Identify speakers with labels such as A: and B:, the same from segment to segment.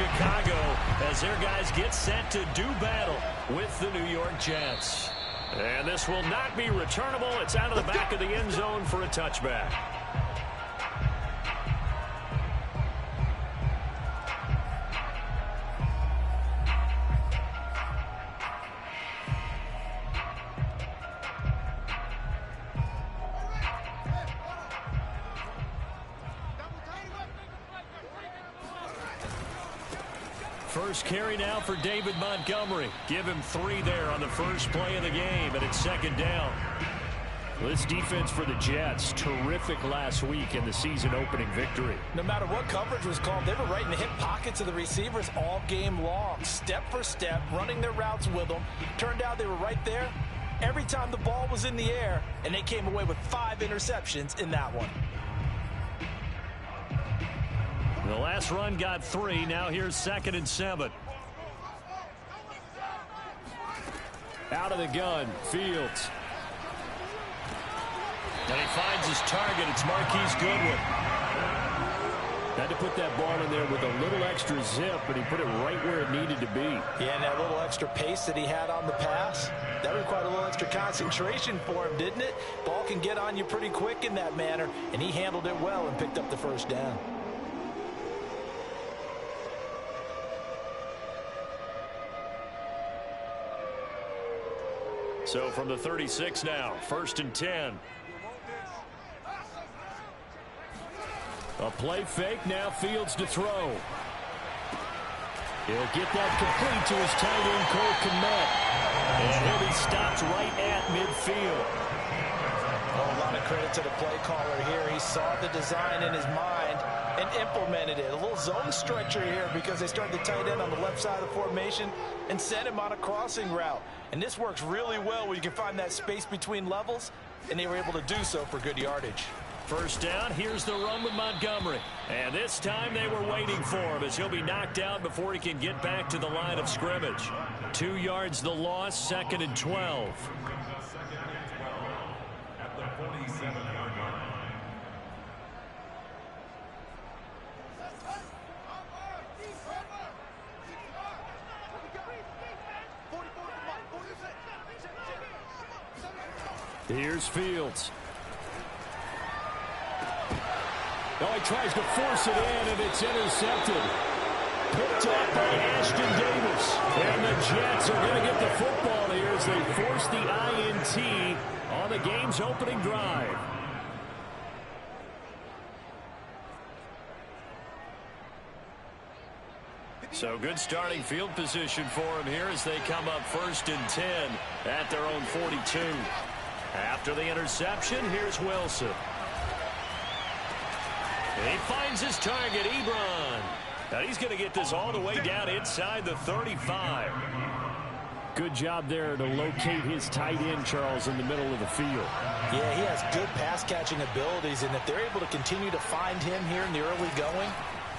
A: Chicago as their guys get set to do battle with the New York Jets. And this will not be returnable. It's out of the back of the end zone for a touchback. First carry now for David Montgomery. Give him 3 there on the first play of the game, and it's second down. This defense for the Jets, terrific last week in the season-opening victory.
B: No matter what coverage was called, they were right in the hip pockets of the receivers all game long, step for step, running their routes with them. Turned out they were right there every time the ball was in the air, and they came away with 5 interceptions in that one.
A: The last run got 3. Now here's 2nd and 7. Out of the gun, Fields. And he finds his target. It's Marquise Goodwin. Had to put that ball in there with a little extra zip, but he put it right where it needed to be.
B: Yeah, and that little extra pace that he had on the pass, that required a little extra concentration for him, didn't it? Ball can get on you pretty quick in that manner, and he handled it well and picked up the first down.
A: So from the 36 now, 1st and 10. A play fake, now Fields to throw. He'll get that complete to his tight end, Cole Kmet. And he'll be stopped right at midfield.
B: Oh, a lot of credit to the play caller here. He saw the design in his mind and implemented it. A little zone stretcher here because they started the tight end on the left side of the formation and sent him on a crossing route. And this works really well where you can find that space between levels, and they were able to do so for good yardage.
A: First down, here's the run with Montgomery. And this time they were waiting for him as he'll be knocked down before he can get back to the line of scrimmage. 2 yards the loss, 2nd and 12.
C: At the 47-yard line.
A: Here's Fields. Oh, he tries to force it in, and it's intercepted. Picked up by Ashton Davis. And the Jets are going to get the football here as they force the INT on the game's opening drive. So good starting field position for him here as they come up 1st and 10 at their own 42. After the interception, here's Wilson. He finds his target, Ebron. Now he's going to get this all the way down inside the 35. Good job there to locate his tight end, Charles, in the middle of the field.
B: Yeah, he has good pass-catching abilities, and if they're able to continue to find him here in the early going,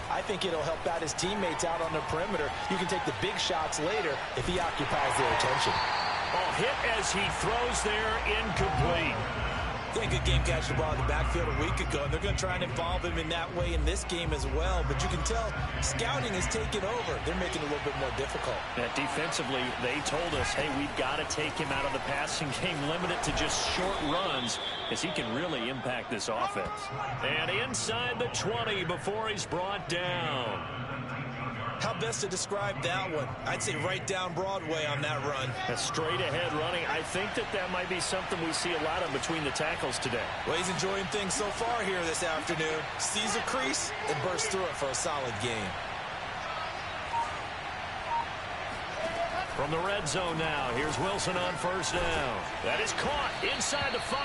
B: I think it'll help out his teammates out on the perimeter. You can take the big shots later if he occupies their attention.
A: Oh, hit as he throws there, incomplete.
B: Yeah, good game catching the ball in the backfield a week ago, and they're going to try and involve him in that way in this game as well. But you can tell scouting is taking over. They're making it a little bit more difficult.
A: Defensively, they told us, hey, we've got to take him out of the passing game, limit it to just short runs, as he can really impact this offense. And inside the 20 before he's brought down.
B: How best to describe that one? I'd say right down Broadway on that run.
A: A straight-ahead running. I think that might be something we see a lot of between the tackles today.
B: Well, he's enjoying things so far here this afternoon. Sees a crease and bursts through it for a solid game.
A: From the red zone now, here's Wilson on 1st down. That is caught inside the 5.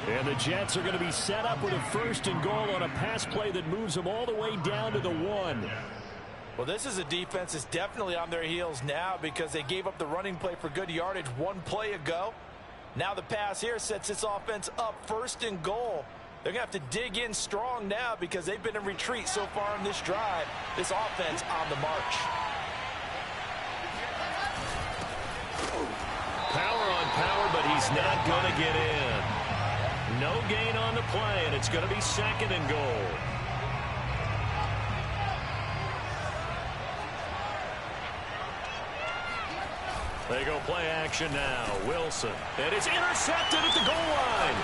A: And the Jets are going to be set up with a 1st and goal on a pass play that moves them all the way down to the 1.
B: Well, this is a defense that's definitely on their heels now because they gave up the running play for good yardage 1 play ago. Now the pass here sets this offense up 1st and goal. They're going to have to dig in strong now because they've been in retreat so far in this drive. This offense on the march.
A: Power on power, but he's not going to get in. No gain on the play, and it's going to be 2nd and goal. They go play action now. Wilson. And it's intercepted at the goal line.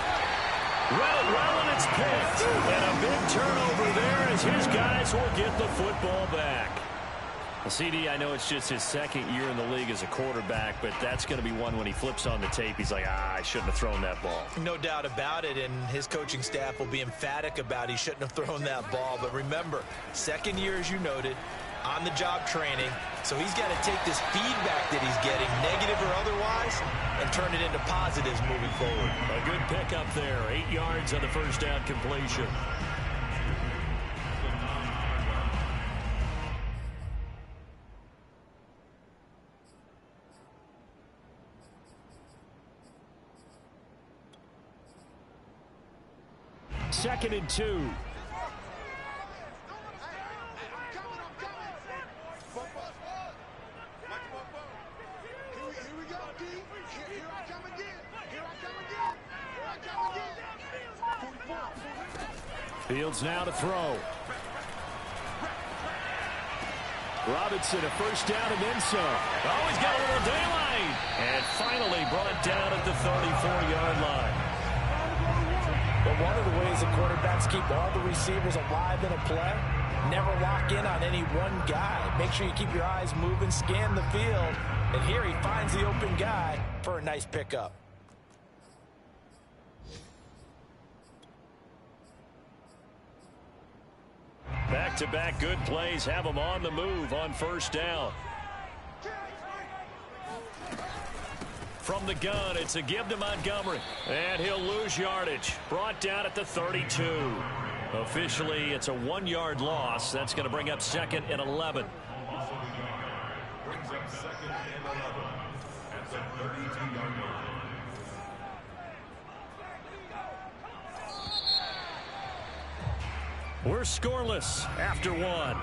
A: Read it well, and it's picked. And a big turnover there as his guys will get the football back. Well, CD, I know it's just his second year in the league as a quarterback, but that's going to be one when he flips on the tape. He's like, I shouldn't have thrown that ball.
B: No doubt about it, and his coaching staff will be emphatic about he shouldn't have thrown that ball. But remember, second year, as you noted, on-the-job training. So he's got to take this feedback that he's getting, negative or otherwise, and turn it into positives moving forward.
A: A good pickup there. 8 yards on the first down completion. Second and 2. Fields now to throw. Robinson a first down and then some. Oh, he's got a little daylight. And finally brought down at the 34-yard line.
B: But one of the ways the quarterbacks keep all the receivers alive in a play, never lock in on any one guy. Make sure you keep your eyes moving, scan the field. And here he finds the open guy for a nice pickup.
A: Back-to-back good plays have him on the move on first down. From the gun, it's a give to Montgomery. And he'll lose yardage. Brought down at the 32. Officially, it's a 1-yard loss. That's going to bring up second and 11.
C: Brings up second and 11 at the 32-yard line.
A: We're scoreless after one.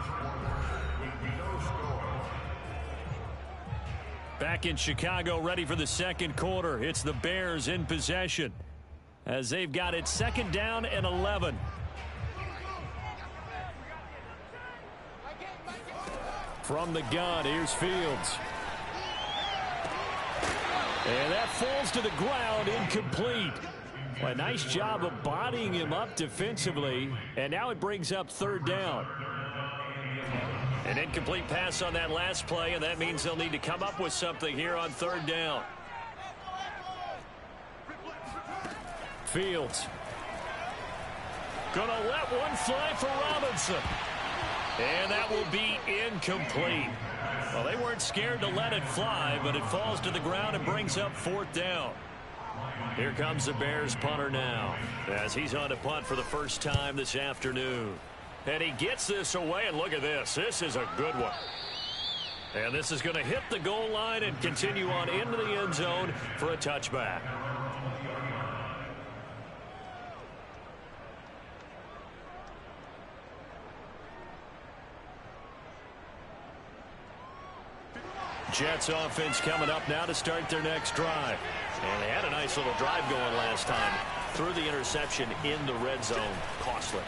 A: Back in Chicago, ready for the second quarter. It's the Bears in possession as they've got it second down and 11. From the gun, here's Fields. And that falls to the ground, incomplete. Well, a nice job of bodying him up defensively, and now it brings up third down. An incomplete pass on that last play, and that means they'll need to come up with something here on third down. Fields. Gonna let one fly for Robinson. And that will be incomplete. Well, they weren't scared to let it fly, but it falls to the ground and brings up fourth down. Here comes the Bears punter now as he's on to punt for the first time this afternoon. And he gets this away, and look at this. This is a good one. And this is going to hit the goal line and continue on into the end zone for a touchback. Jets offense coming up now to start their next drive. And they had a nice little drive going last time. Threw the interception in the red zone. Costly.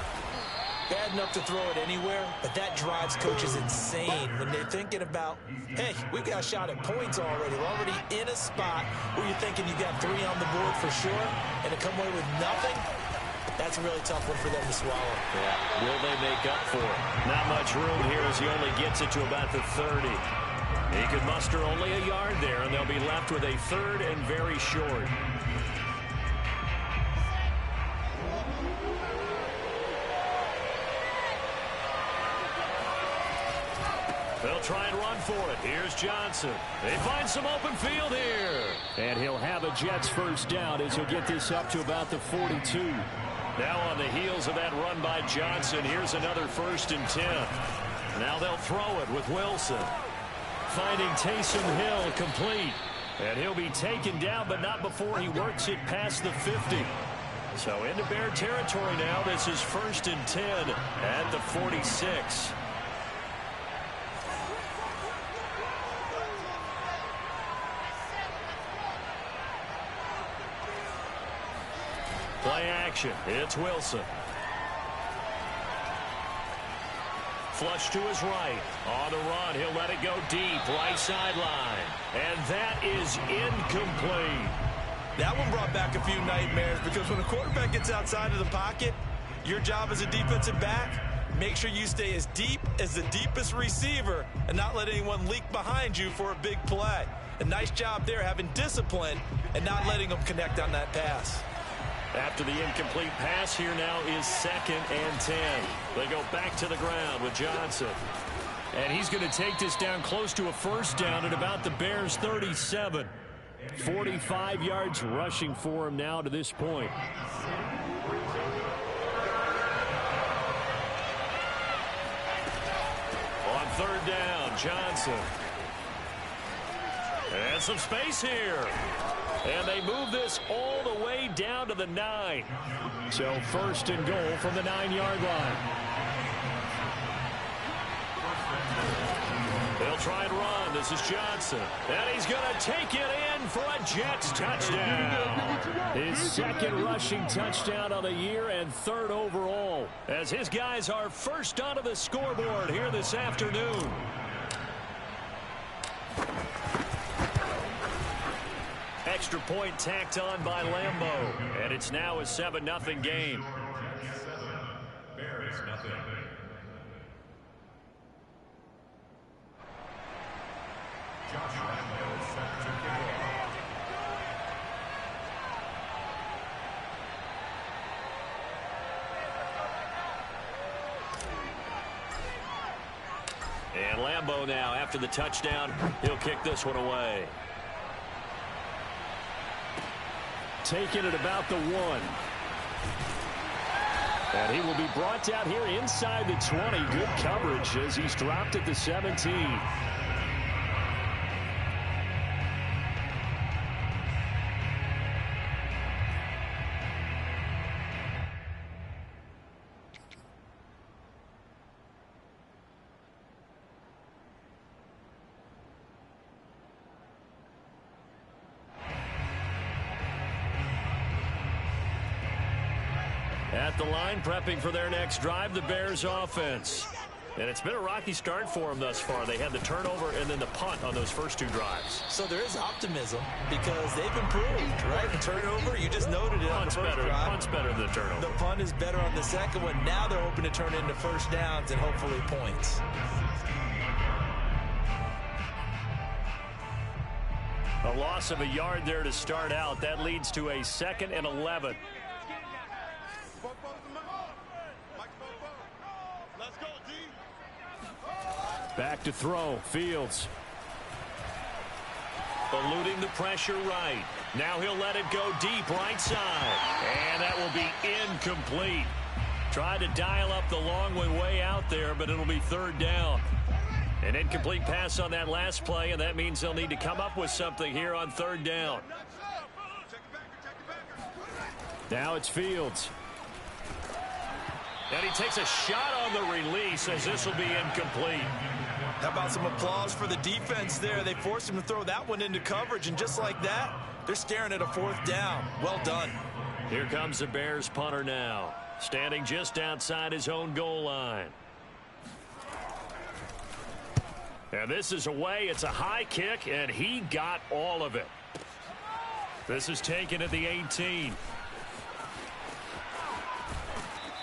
B: Bad enough to throw it anywhere, but that drives coaches insane when they're thinking about, hey, we got a shot at points already. We're already in a spot where you're thinking you got 3 on the board for sure, and to come away with nothing, that's a really tough one for them to swallow.
A: Yeah. Will they make up for it? Not much room here as he only gets it to about the 30. He could muster only a yard there, and they'll be left with a third and very short. They'll try and run for it. Here's Johnson. They find some open field here. And he'll have a Jets first down as he'll get this up to about the 42. Now on the heels of that run by Johnson, here's another first and 10. Now they'll throw it with Wilson. Finding Taysom Hill complete. And he'll be taken down, but not before he works it past the 50. So into Bear territory now. This is first and 10 at the 46. Play action. It's Wilson. Flush to his right. On the run, he'll let it go deep, right sideline. And that is incomplete.
B: That one brought back a few nightmares because when a quarterback gets outside of the pocket, your job as a defensive back, make sure you stay as deep as the deepest receiver and not let anyone leak behind you for a big play. A nice job there having discipline and not letting them connect on that pass.
A: After the incomplete pass, here now is 2nd and 10. They go back to the ground with Johnson. And he's going to take this down close to a first down at about the Bears' 37. 45 yards rushing for him now to this point. On 3rd down, Johnson. And some space here. And they move this all the way down to the 9. So 1st and goal from the 9-yard line. They'll try and run. This is Johnson. And he's going to take it in for a Jets touchdown. His 2nd rushing touchdown of the year and 3rd overall. As his guys are first onto the scoreboard here this afternoon. Extra point tacked on by Lambeau. And it's now a 7-0 game.
C: Bears nothing. Josh Lambeau set to kick off.
A: And Lambeau now, after the touchdown, he'll kick this one away. Taking it about the 1. And he will be brought down here inside the 20. Good coverage as he's dropped at the 17. At the line, prepping for their next drive, the Bears offense. And it's been a rocky start for them thus far. They had the turnover and then the punt on those first 2 drives.
B: So there is optimism because they've improved, right? The turnover, you just noted it on the first drive.
A: Punt's better than the turnover.
B: The punt is better on the second one. Now they're hoping to turn into first downs and hopefully points.
A: A loss of a yard there to start out. That leads to a 2nd and 11. Back to throw. Fields. Eluding the pressure right. Now he'll let it go deep right side. And that will be incomplete. Tried to dial up the long one way out there, but it'll be 3rd down. An incomplete pass on that last play, and that means they'll need to come up with something here on 3rd down. Now it's Fields. And he takes a shot on the release as this will be incomplete.
B: How about some applause for the defense there? They forced him to throw that one into coverage, and just like that, they're staring at a 4th down. Well done.
A: Here comes the Bears punter now, standing just outside his own goal line. And this is away. It's a high kick, and he got all of it. This is taken at the 18.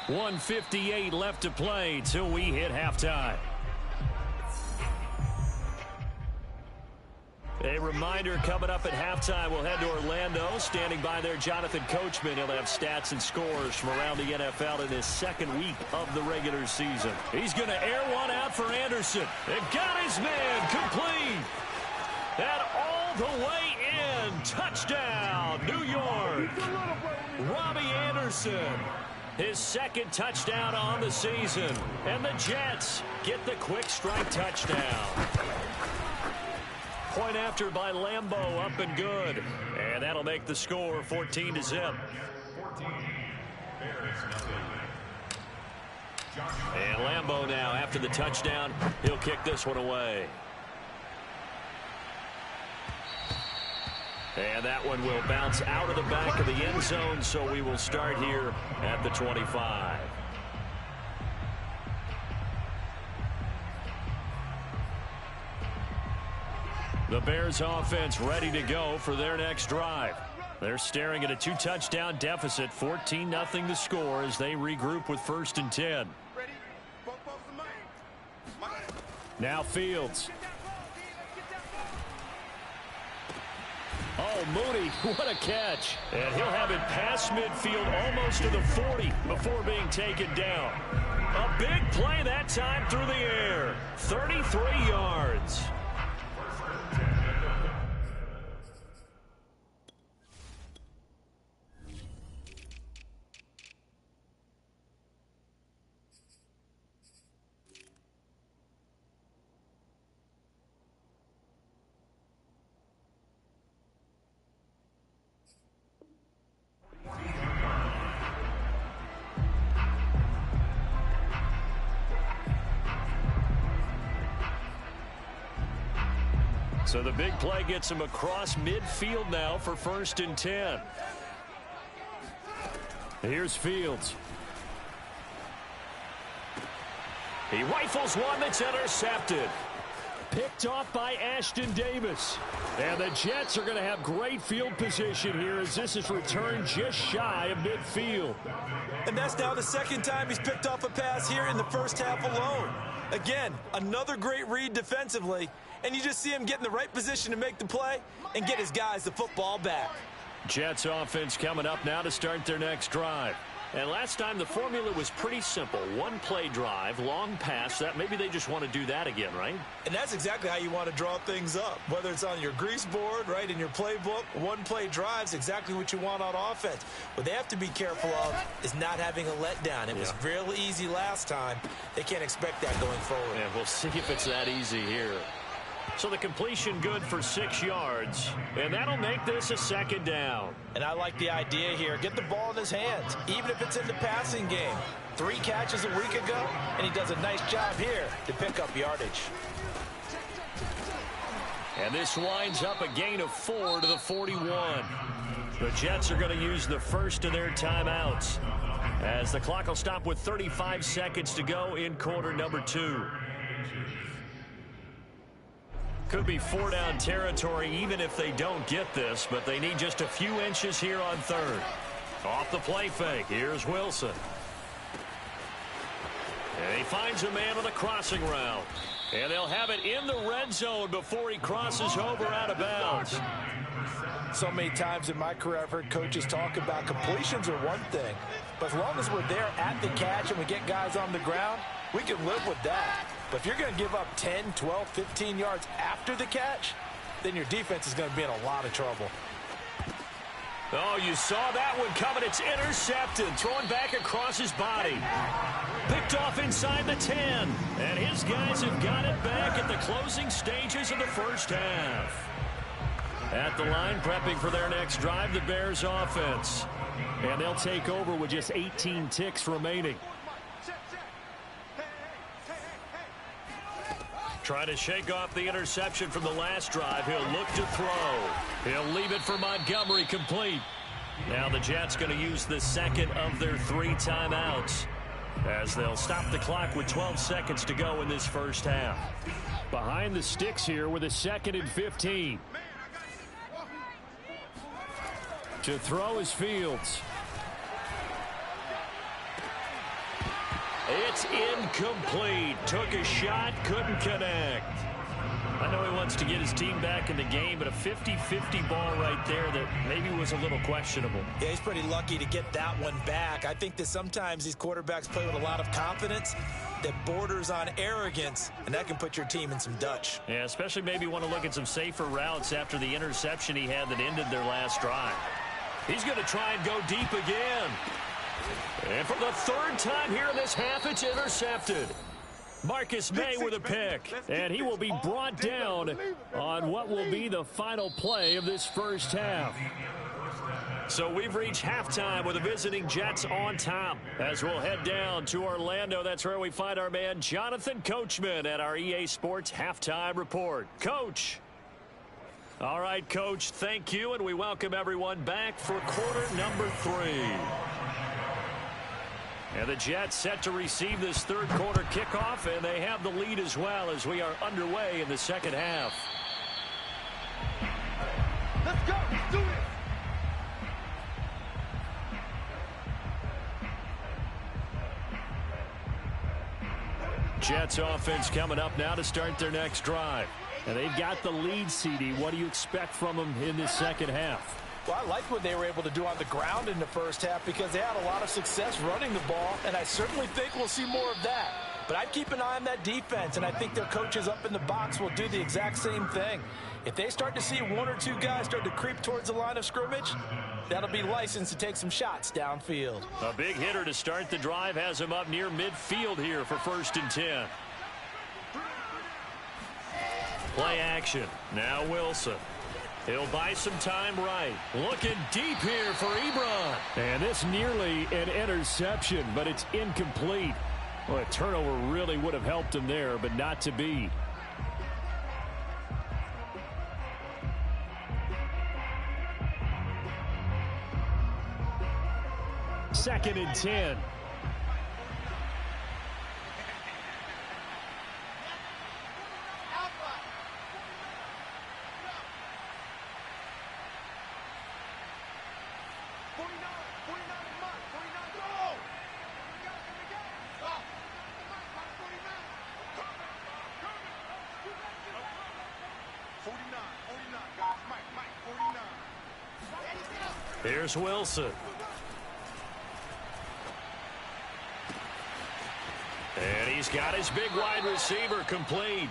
A: 1:58 left to play till we hit halftime. A reminder coming up at halftime, we'll head to Orlando. Standing by there, Jonathan Coachman. He'll have stats and scores from around the NFL in his 2nd week of the regular season. He's going to air one out for Anderson. And got his man complete. And all the way in. Touchdown, New York. Robbie Anderson. His 2nd touchdown on the season. And the Jets get the quick strike touchdown. Point after by Lambeau, up and good. And that'll make the score 14-0.
C: 14. Bears nothing.
A: And Lambeau now, after the touchdown, he'll kick this one away. And that one will bounce out of the back of the end zone, so we will start here at the 25. The Bears offense ready to go for their next drive. They're staring at a 2-touchdown deficit, 14-0 the score as they regroup with 1st and 10. Now Fields. Oh, Mooney, what a catch. And he'll have it past midfield almost to the 40 before being taken down. A big play that time through the air. 33 yards. So the big play gets him across midfield now for 1st and 10. Here's Fields. He rifles one that's intercepted. Picked off by Ashton Davis. And the Jets are going to have great field position here as this is returned just shy of midfield.
B: And that's now the 2nd time he's picked off a pass here in the first half alone. Again, another great read defensively. And you just see him get in the right position to make the play and get his guys the football back.
A: Jets offense coming up now to start their next drive. And last time the formula was pretty simple. 1-play drive, long pass. That maybe they just want to do that again, right?
B: And that's exactly how you want to draw things up. Whether it's on your grease board, right, in your playbook, 1-play drive's exactly what you want on offense. What they have to be careful of is not having a letdown. It was real easy last time. They can't expect that going forward.
A: And we'll see if it's that easy here. So the completion good for 6 yards, and that'll make this a 2nd down.
B: And I like the idea here. Get the ball in his hands, even if it's in the passing game. 3 catches a week ago, and he does a nice job here to pick up yardage.
A: And this winds up a gain of 4 to the 41. The Jets are going to use the first of their timeouts as the clock will stop with 35 seconds to go in quarter number 2. Could be 4-down territory even if they don't get this, but they need just a few inches here on 3rd. Off the play fake, here's Wilson. And he finds a man on the crossing route. And they'll have it in the red zone before he crosses over out of bounds.
B: So many times in my career I've heard coaches talk about completions are one thing, but as long as we're there at the catch and we get guys on the ground, we can live with that. But if you're going to give up 10, 12, 15 yards after the catch, then your defense is going to be in a lot of trouble.
A: Oh, you saw that one coming. It's intercepted. Thrown back across his body. Picked off inside the 10. And his guys have got it back at the closing stages of the first half. At the line, prepping for their next drive, the Bears offense. And they'll take over with just 18 ticks remaining. Trying to shake off the interception from the last drive. He'll look to throw. He'll leave it for Montgomery complete. Now the Jets going to use the 2nd of their 3 timeouts as they'll stop the clock with 12 seconds to go in this first half. Behind the sticks here with a 2nd and 15. To throw is Fields. It's incomplete. Took a shot, couldn't connect. I know he wants to get his team back in the game, but a 50-50 ball right there that maybe was a little questionable.
B: Yeah, he's pretty lucky to get that one back. I think that sometimes these quarterbacks play with a lot of confidence that borders on arrogance, and that can put your team in some Dutch.
A: Yeah, especially maybe want to look at some safer routes after the interception he had that ended their last drive. He's going to try and go deep again. And for the 3rd time here in this half, it's intercepted. Marcus May with a pick, and he will be brought down on what will be the final play of this first half. So we've reached halftime with the visiting Jets on top. As we'll head down to Orlando, that's where we find our man Jonathan Coachman at our EA Sports Halftime Report. Coach. All right, Coach, thank you, and we welcome everyone back for quarter number 3. And the Jets set to receive this 3rd quarter kickoff, and they have the lead as well as we are underway in the 2nd half.
D: Let's go. Let's do this.
A: Jets offense coming up now to start their next drive. And they've got the lead, CD. What do you expect from them in this second half?
B: Well, I like what they were able to do on the ground in the first half because they had a lot of success running the ball, and I certainly think we'll see more of that. But I'd keep an eye on that defense, and I think their coaches up in the box will do the exact same thing. If they start to see one or two guys start to creep towards the line of scrimmage, that'll be licensed to take some shots downfield.
A: A big hitter to start the drive has him up near midfield here for 1st and 10. Play action. Now Wilson. He'll buy some time right. Looking deep here for Ebron. And this nearly an interception, but it's incomplete. Well, a turnover really would have helped him there, but not to be. Second and 10. Here's Wilson. And he's got his big wide receiver complete.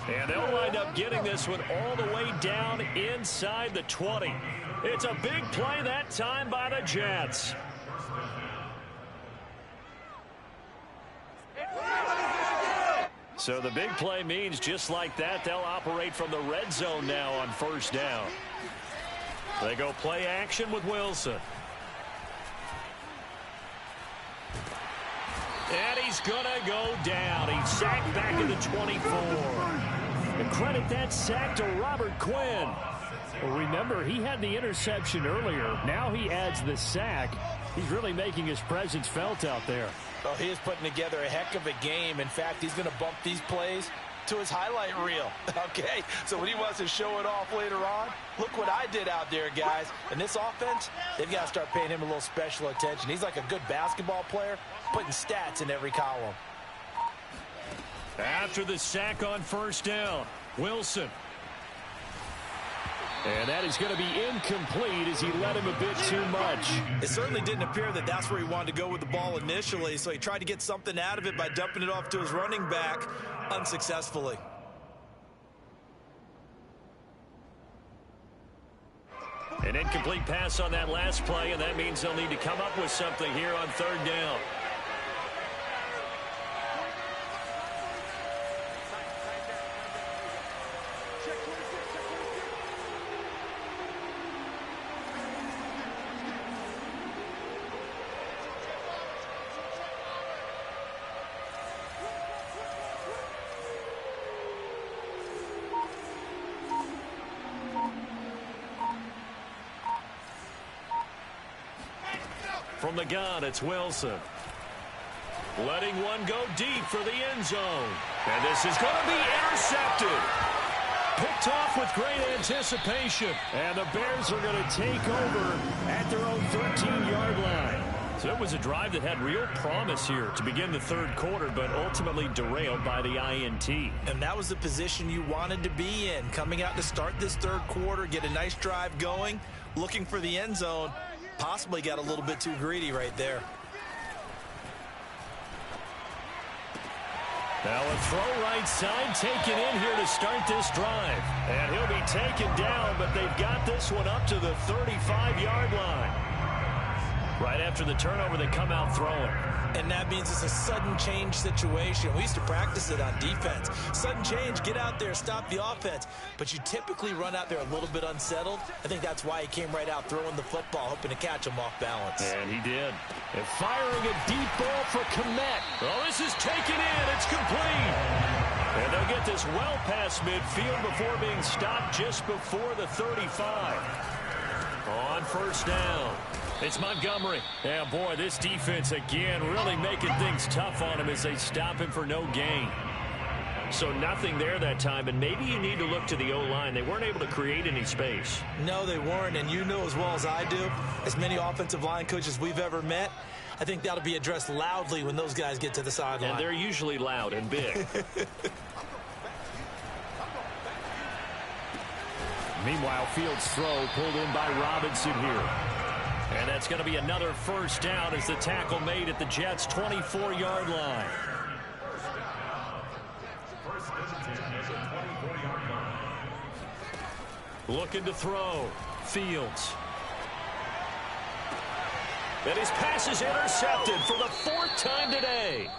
A: And they'll wind up getting this one all the way down inside the 20. It's a big play that time by the Jets. So the big play means just like that, they'll operate from the red zone now on 1st down. They go play action with Wilson. And he's going to go down. He's sacked back at the 24. And credit that sack to Robert Quinn. Well, remember, he had the interception earlier. Now he adds the sack. He's really making his presence felt out there.
B: Well, he is putting together a heck of a game. In fact, he's going to bump these plays to his highlight reel. Okay, so when he wants to show it off later on, look what I did out there, guys. And this offense, they've got to start paying him a little special attention. He's like a good basketball player, putting stats in every column.
A: After the sack on 1st down, Wilson. And that is going to be incomplete as he led him a bit too much.
B: It certainly didn't appear that that's where he wanted to go with the ball initially, so he tried to get something out of it by dumping it off to his running back unsuccessfully.
A: An incomplete pass on that last play, and that means they'll need to come up with something here on 3rd down. From the gun, it's Wilson. Letting one go deep for the end zone. And this is going to be intercepted. Picked off with great anticipation. And the Bears are going to take over at their own 13-yard line. So it was a drive that had real promise here to begin the 3rd quarter, but ultimately derailed by the INT.
B: And that was the position you wanted to be in. Coming out to start this 3rd quarter, get a nice drive going, looking for the end zone. Possibly got a little bit too greedy right there.
A: Now a throw right side taken in here to start this drive. And he'll be taken down, but they've got this one up to the 35-yard line. Right after the turnover, they come out throwing.
B: And that means it's a sudden change situation. We used to practice it on defense. Sudden change, get out there, stop the offense. But you typically run out there a little bit unsettled. I think that's why he came right out throwing the football, hoping to catch him off balance.
A: And he did. And firing a deep ball for Komet. Oh, this is taken in. It's complete. And they'll get this well past midfield before being stopped just before the 35. On 1st down. It's Montgomery. Yeah, boy, this defense again really making things tough on him as they stop him for no gain. So nothing there that time, and maybe you need to look to the O-line. They weren't able to create any space.
B: No, they weren't, and you know as well as I do, as many offensive line coaches we've ever met, I think that'll be addressed loudly when those guys get to the sideline.
A: And they're usually loud and big. Meanwhile, Fields' throw pulled in by Robinson here. And that's going to be another first down as the tackle made at the Jets' 24-yard line. Looking to throw. Fields. And his pass is intercepted for the 4th time today.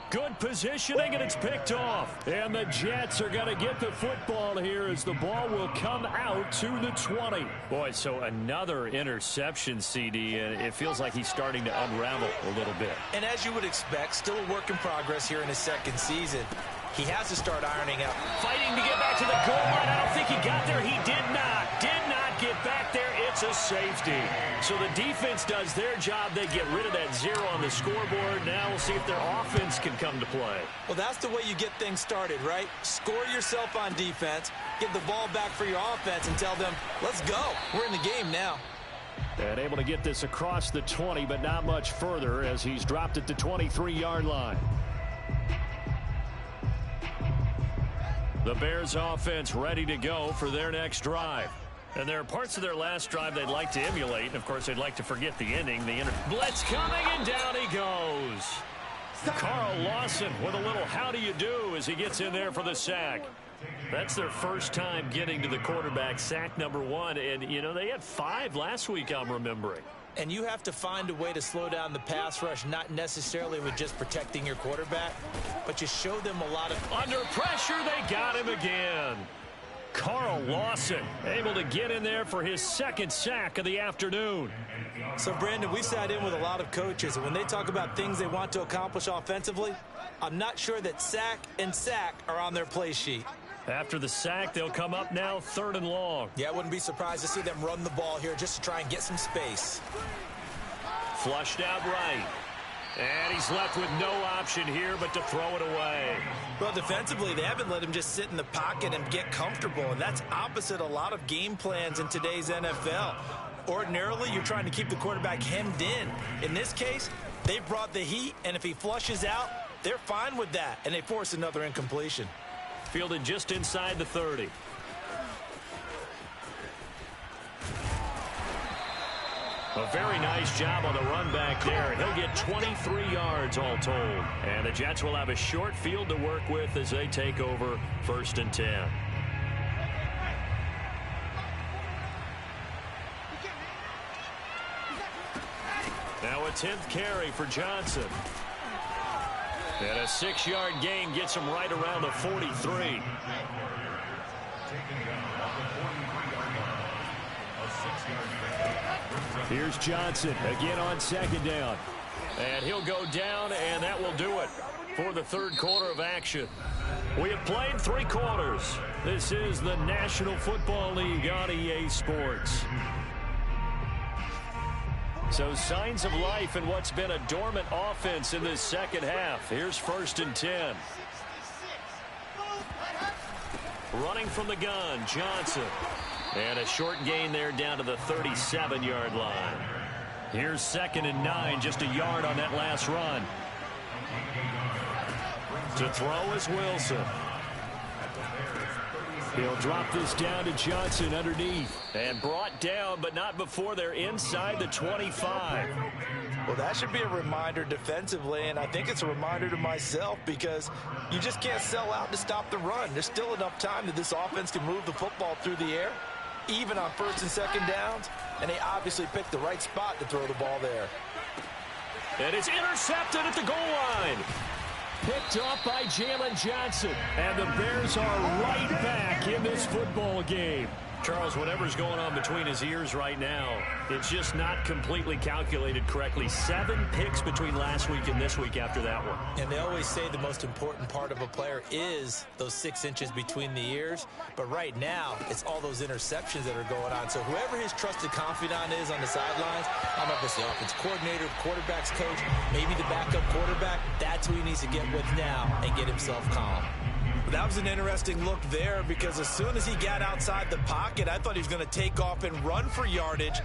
A: Good positioning, and it's picked off. And the Jets are going to get the football here as the ball will come out to the 20. Boy, so another interception, CD, and it feels like he's starting to unravel a little bit.
B: And as you would expect, still a work in progress here in his second season. He has to start ironing out.
A: Fighting to get back to the goal line. I don't think he got there. He did not get back there. It's a safety. So the defense does their job. They get rid of that 0 on the scoreboard. Now we'll see if their offense can come to play.
B: Well, that's the way you get things started, right? Score yourself on defense, get the ball back for your offense, and tell them, let's go. We're in the game now.
A: And able to get this across the 20, but not much further as he's dropped at the 23-yard line. The Bears offense ready to go for their next drive. And there are parts of their last drive they'd like to emulate. And, of course, they'd like to forget the ending. The blitz coming, and down he goes. Carl Lawson with a little how do you do as he gets in there for the sack. That's their first time getting to the quarterback, sack number 1. And, you know, they had 5 last week, I'm remembering.
B: And you have to find a way to slow down the pass rush, not necessarily with just protecting your quarterback, but you show them a lot of...
A: Under pressure, they got him again. Carl Lawson able to get in there for his 2nd sack of the afternoon.
B: So, Brandon, we sat in with a lot of coaches, and when they talk about things they want to accomplish offensively, I'm not sure that sack and sack are on their play sheet.
A: After the sack, they'll come up now 3rd and long.
B: Yeah, I wouldn't be surprised to see them run the ball here just to try and get some space.
A: Flushed out right. And he's left with no option here but to throw it away.
B: Well, defensively, they haven't let him just sit in the pocket and get comfortable, and that's opposite a lot of game plans in today's NFL. Ordinarily, you're trying to keep the quarterback hemmed in. In this case, they brought the heat, and if he flushes out, they're fine with that, and they force another incompletion.
A: Fielded just inside the 30. A very nice job on the run back there. He'll get 23 yards all told. And the Jets will have a short field to work with as they take over 1st and 10. Now a 10th carry for Johnson. And a 6-yard gain gets him right around the 43. Here's Johnson again on 2nd down. And he'll go down, and that will do it for the 3rd quarter of action. We have played 3 quarters. This is the National Football League on EA Sports. So signs of life in what's been a dormant offense in this second half. Here's 1st and 10. Running from the gun, Johnson. And a short gain there down to the 37-yard line. Here's 2nd and 9, just a yard on that last run. To throw is Wilson. He'll drop this down to Johnson underneath. And brought down, but not before they're inside the 25.
B: Well, that should be a reminder defensively, and I think it's a reminder to myself because you just can't sell out to stop the run. There's still enough time that this offense can move the football through the air, even on 1st and 2nd downs, and they obviously picked the right spot to throw the ball there.
A: And it's intercepted at the goal line. Picked off by Jalen Johnson. And the Bears are right back in this football game. Charles, whatever's going on between his ears right now, it's just not completely calculated correctly. 7 picks between last week and this week after that one.
B: And they always say the most important part of a player is those 6 inches between the ears. But right now, it's all those interceptions that are going on. So whoever his trusted confidant is on the sidelines, I don't know if it's the offense coordinator, quarterback's coach, maybe the backup quarterback, that's who he needs to get with now and get himself calm. That was an interesting look there because as soon as he got outside the pocket, I thought he was going to take off and run for yardage.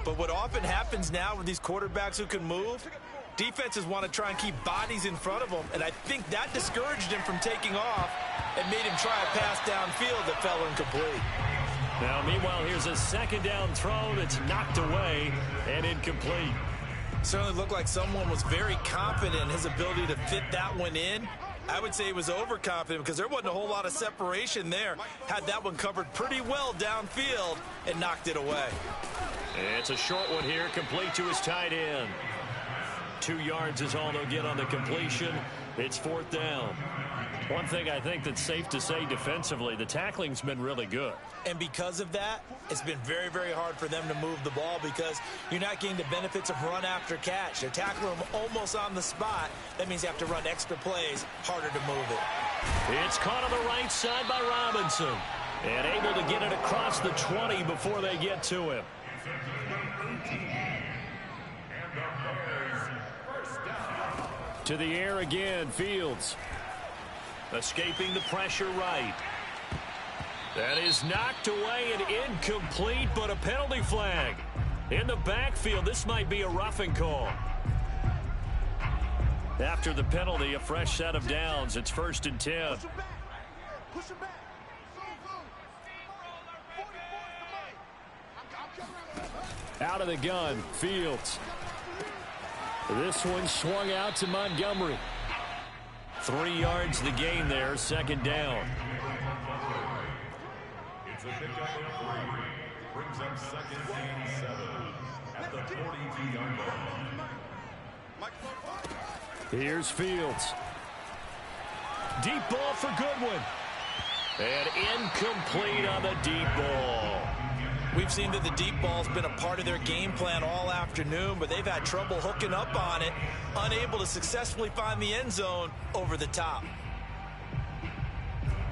B: But what often happens now with these quarterbacks who can move, defenses want to try and keep bodies in front of them, and I think that discouraged him from taking off and made him try a pass downfield that fell incomplete.
A: Now, meanwhile, here's a second down throw that's knocked away and incomplete.
B: Certainly looked like someone was very confident in his ability to fit that one in. I would say he was overconfident because there wasn't a whole lot of separation there. Had that one covered pretty well downfield and knocked it away.
A: It's a short one here, complete to his tight end. 2 yards is all they'll get on the completion. It's 4th down. One thing I think that's safe to say defensively, the tackling's been really good.
B: And because of that, it's been very, very hard for them to move the ball because you're not getting the benefits of run after catch. They're tackling them almost on the spot. That means you have to run extra plays, harder to move it.
A: It's caught on the right side by Robinson. And able to get it across the 20 before they get to him. To the air again, Fields. Escaping the pressure right. That is knocked away and incomplete, but a penalty flag. In the backfield, this might be a roughing call. After the penalty, a fresh set of downs. It's 1st and 10. Out of the gun, Fields. This one swung out to Montgomery. 3 yards the gain there, 2nd down.
C: It's a pickup of 3. Brings up 2nd and 7 at the 42-yard line.
A: Here's Fields. Deep ball for Goodwin. And incomplete on the deep ball.
B: We've seen that the deep ball's been a part of their game plan all afternoon, but they've had trouble hooking up on it, unable to successfully find the end zone over the top.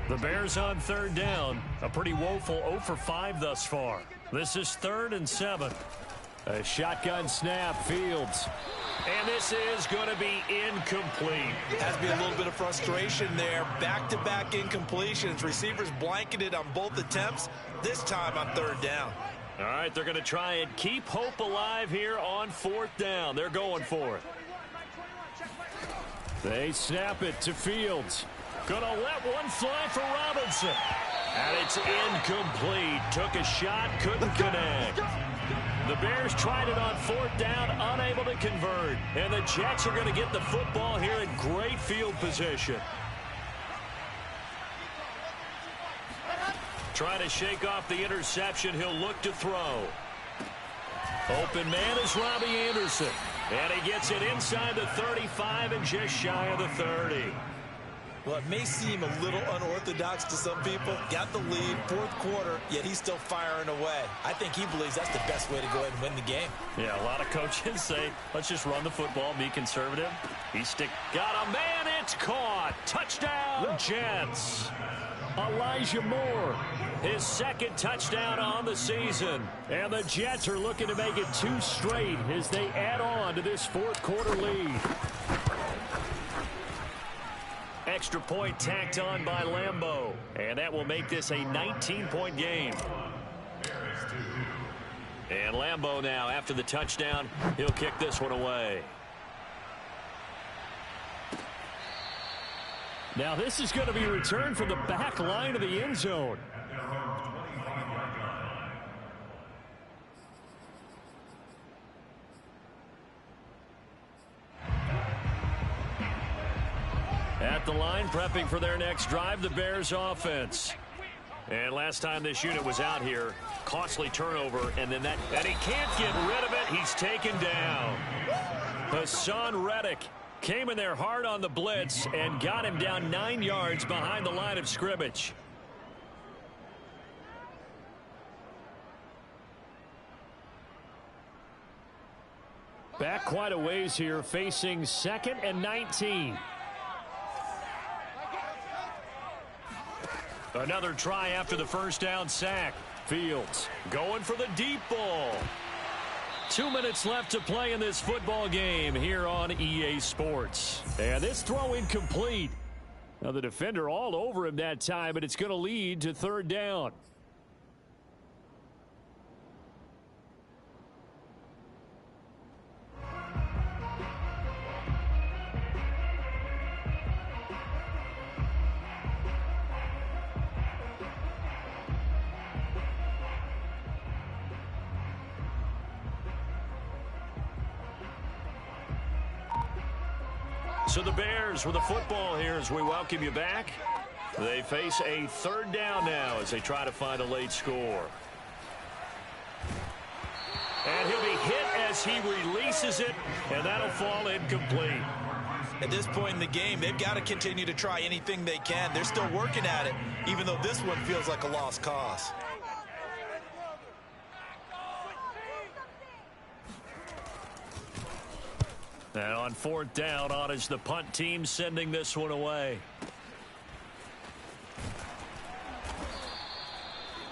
A: The Bears on 3rd down. A pretty woeful 0 for 5 thus far. This is 3rd and 7. A shotgun snap, Fields. And this is going to be incomplete.
B: Has to be a little bit of frustration there. Back-to-back incompletions. Receivers blanketed on both attempts, this time on 3rd down.
A: All right, they're going to try and keep hope alive here on 4th down. They're going for it. They snap it to Fields. Going to let one fly for Robinson. And it's incomplete. Took a shot, couldn't connect. The Bears tried it on 4th down, unable to convert. And the Jets are going to get the football here in great field position. Trying to shake off the interception. He'll look to throw. Open man is Robbie Anderson. And he gets it inside the 35 and just shy of the 30.
B: Well, it may seem a little unorthodox to some people. Got the lead, 4th quarter, yet he's still firing away. I think he believes that's the best way to go ahead and win the game.
A: Yeah, a lot of coaches say, let's just run the football, be conservative. Got a man, it's caught. Touchdown, Jets. Elijah Moore, his 2nd touchdown on the season. And the Jets are looking to make it 2 straight as they add on to this 4th quarter lead. Extra point tacked on by Lambeau. And that will make this a 19-point game. And Lambeau now, after the touchdown, he'll kick this one away. Now this is going to be returned from the back line of the end zone. At the line, prepping for their next drive, the Bears offense. And last time this unit was out here, costly turnover, and then and he can't get rid of it. He's taken down. Hassan Reddick came in there hard on the blitz and got him down 9 yards behind the line of scrimmage. Back quite a ways here, facing 2nd and 19. Another try after the 1st down sack. Fields going for the deep ball. 2 minutes left to play in this football game here on EA Sports. And this throw incomplete. Now the defender all over him that time, but it's going to lead to third down. So the Bears with the football here as we welcome you back. They face a third down now as they try to find a late score. And he'll be hit as he releases it, and that'll fall incomplete.
B: At this point in the game, they've got to continue to try anything they can. They're still working at it, even though this one feels like a lost cause.
A: And on fourth down, on is the punt team sending this one away.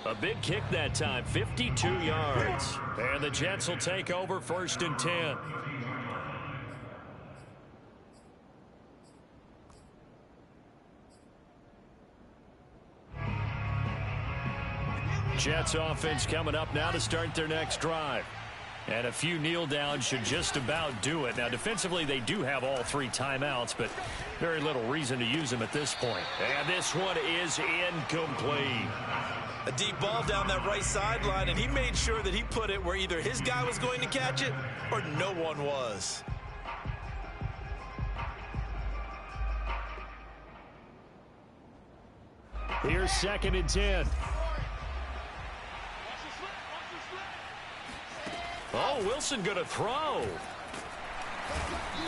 A: A big kick that time, 52 yards. And the Jets will take over 1st and 10. Jets offense coming up now to start their next drive. And a few kneel downs should just about do it. Now, defensively, they do have all 3 timeouts, but very little reason to use them at this point. And this one is incomplete.
B: A deep ball down that right sideline, and he made sure that he put it where either his guy was going to catch it or no one was.
A: Here's 2nd and 10. Oh, Wilson going to throw.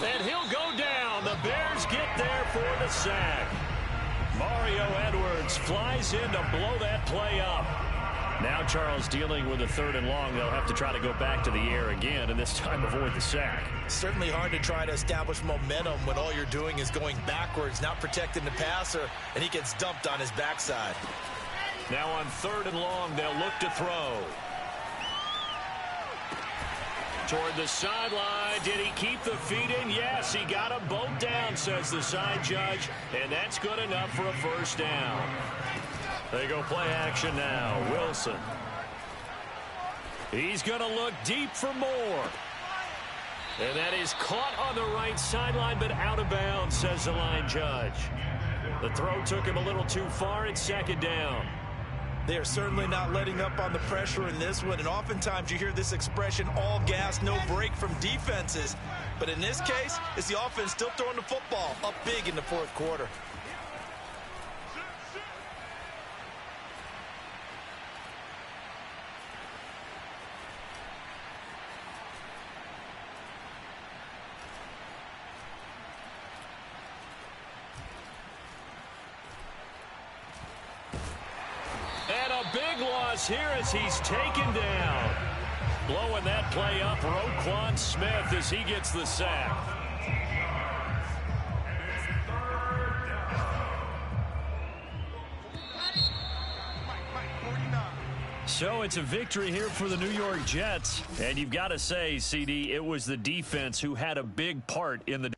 A: And he'll go down. The Bears get there for the sack. Mario Edwards flies in to blow that play up. Now Charles dealing with a 3rd and long. They'll have to try to go back to the air again, and this time avoid the sack.
B: Certainly hard to try to establish momentum when all you're doing is going backwards, not protecting the passer, and he gets dumped on his backside.
A: Now on 3rd and long, they'll look to throw. Toward the sideline. Did he keep the feet in? Yes, he got them both down, says the side judge, and that's good enough for a 1st down. They go play action now. Wilson. He's going to look deep for more. And that is caught on the right sideline, but out of bounds, says the line judge. The throw took him a little too far. It's 2nd down.
B: They are certainly not letting up on the pressure in this one, and oftentimes you hear this expression, all gas, no break from defenses. But in this case, it's the offense still throwing the football up big in the 4th quarter.
A: Big loss here as he's taken down. Blowing that play up, Roquan Smith, as he gets the sack. So it's a victory here for the New York Jets. And you've got to say, CD, it was the defense who had a big part in the